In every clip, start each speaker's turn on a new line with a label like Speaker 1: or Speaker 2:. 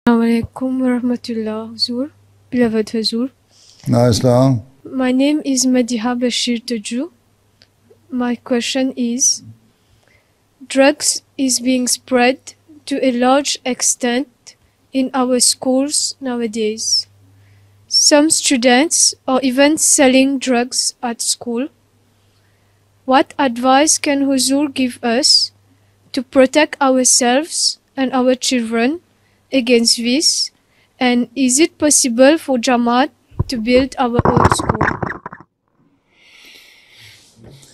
Speaker 1: Assalamualaikum warahmatullah, Huzur, beloved Huzur.
Speaker 2: Islam.
Speaker 1: My name is Madiha Bashir Tuju. My question is, drugs is being spread to a large extent in our schools nowadays. Some students are even selling drugs at school. What advice can Huzur give us to protect ourselves and our children against this, and is it possible for Jamaat to build our own school?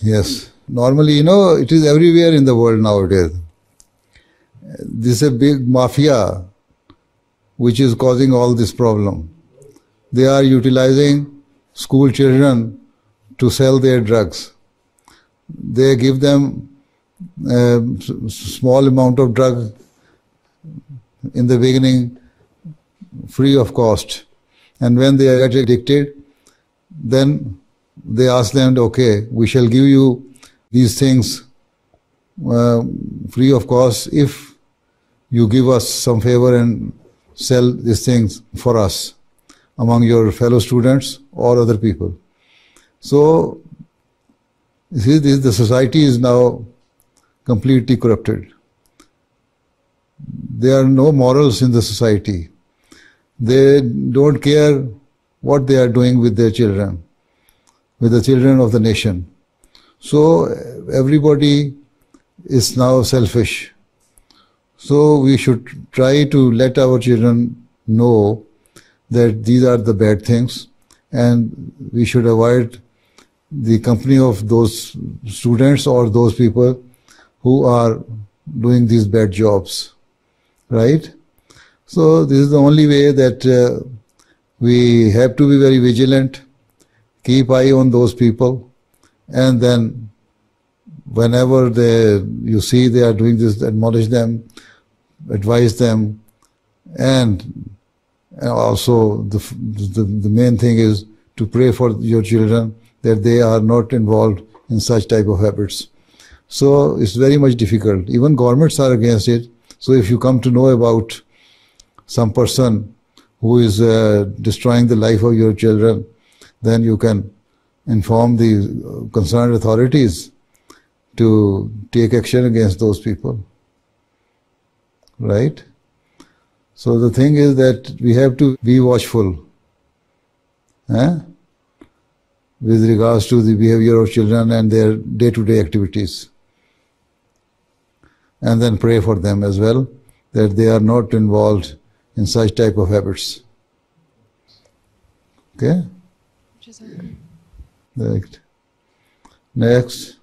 Speaker 2: Yes. Normally, it is everywhere in the world nowadays. This is a big mafia which is causing all this problem. They are utilizing school children to sell their drugs. They give them a small amount of drug in the beginning, free of cost. And when they are addicted, then they ask them, okay, we shall give you these things free of cost if you give us some favor and sell these things for us among your fellow students or other people. So, the society is now completely corrupted. There are no morals in the society. They don't care what they are doing with their children, with the children of the nation. So everybody is now selfish. So we should try to let our children know that these are the bad things, and we should avoid the company of those students or those people who are doing these bad jobs. Right? So this is the only way that we have to be very vigilant, keep eye on those people, and then whenever you see they are doing this, admonish them, advise them, and also the main thing is to pray for your children that they are not involved in such type of habits. So it's very much difficult. Even governments are against it. So if you come to know about some person who is destroying the life of your children, then you can inform the concerned authorities to take action against those people. Right? So the thing is that we have to be watchful with regards to the behavior of children and their day-to-day activities. And then pray for them as well, that they are not involved in such type of habits. Okay? Right. Next.